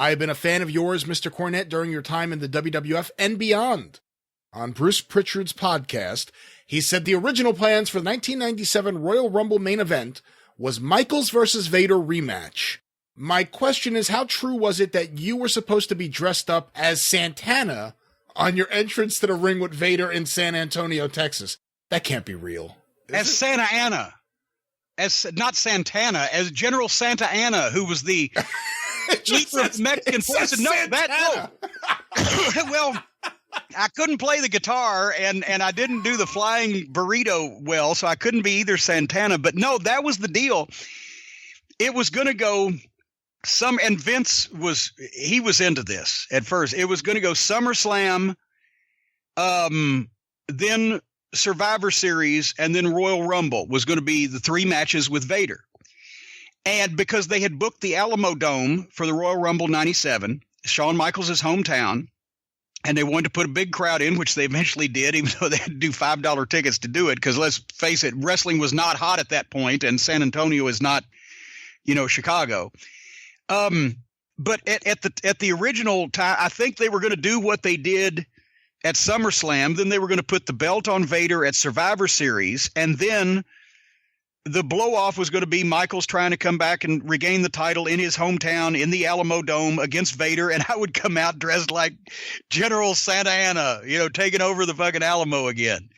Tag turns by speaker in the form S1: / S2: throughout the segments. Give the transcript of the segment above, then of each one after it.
S1: I have been a fan of yours, Mr. Cornette, during your time in the WWF and beyond. On Bruce Pritchard's podcast, he said the original plans for the 1997 Royal Rumble main event was Michaels versus Vader rematch. My question is, how true was it that you were supposed to be dressed up as Santana on your entrance to the ring with Vader in San Antonio, Texas? That can't be real.
S2: As Santa Anna. As not Santana, as General Santa Anna, who was the leader of Mexican forces. No, that no. Well, I couldn't play the guitar and I didn't do the flying burrito well, so I couldn't be either Santana. But no, that was the deal. It was going to go and Vince was into this at first. It was going to go SummerSlam, then Survivor Series, and then Royal Rumble was going to be the 3 matches with Vader. And because they had booked the Alamo Dome for the Royal Rumble 97, Shawn Michaels' hometown, and they wanted to put a big crowd in, which they eventually did, even though they had to do $5 tickets to do it, because let's face it, wrestling was not hot at that point, and San Antonio is not, Chicago. But at the original time, I think they were going to do what they did at SummerSlam. Then they were going to put the belt on Vader at Survivor Series, and then the blow-off was going to be Michaels trying to come back and regain the title in his hometown in the Alamo Dome against Vader, and I would come out dressed like General Santa Anna, taking over the fucking Alamo again.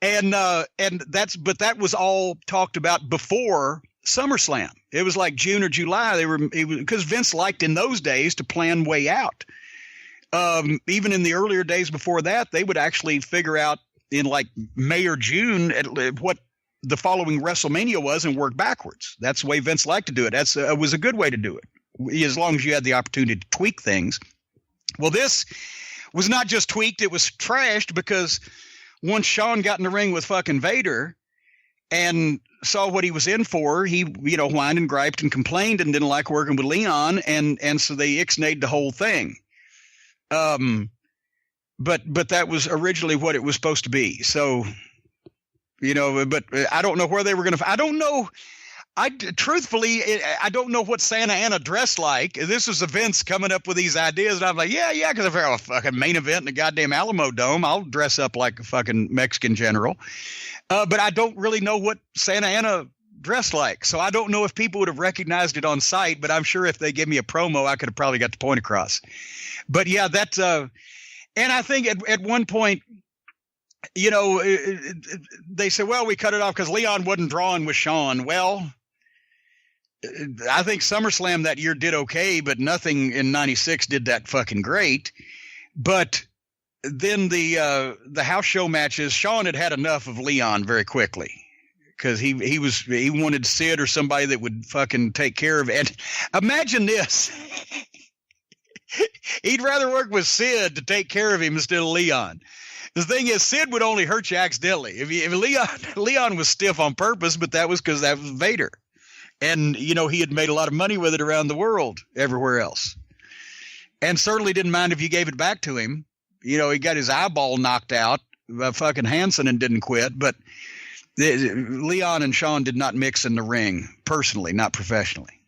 S2: And that was all talked about before SummerSlam. It was like June or July. Because Vince liked in those days to plan way out. Even in the earlier days before that, they would actually figure out in like May or June what the following WrestleMania was and work backwards. That's the way Vince liked to do it. It was a good way to do it, as long as you had the opportunity to tweak things. Well, this was not just tweaked, it was trashed, because once Shawn got in the ring with fucking Vader and saw what he was in for, he, whined and griped and complained and didn't like working with Leon, and so they ixnayed the whole thing. But that was originally what it was supposed to be. So, but I don't know where they were going to, I don't know. Truthfully, I don't know what Santa Anna dressed like. This was Vince coming up with these ideas. And I'm like, yeah, because if I have a fucking main event in the goddamn Alamo Dome, I'll dress up like a fucking Mexican general. But I don't really know what Santa Anna dressed like. So I don't know if people would have recognized it on sight, but I'm sure if they gave me a promo, I could have probably got the point across. But yeah, and I think at one point, they said, well, we cut it off because Leon wasn't drawing with Shawn. Well, I think SummerSlam that year did okay, but nothing in 96 did that fucking great. But then the house show matches, Shawn had enough of Leon very quickly, because he wanted Sid or somebody that would fucking take care of it. And imagine this. He'd rather work with Sid to take care of him instead of Leon. The thing is, Sid would only hurt you accidentally. If Leon was stiff on purpose, but that was because that was Vader. And, he had made a lot of money with it around the world, everywhere else. And certainly didn't mind if you gave it back to him. He got his eyeball knocked out by fucking Hansen and didn't quit. But Leon and Shawn did not mix in the ring, personally, not professionally.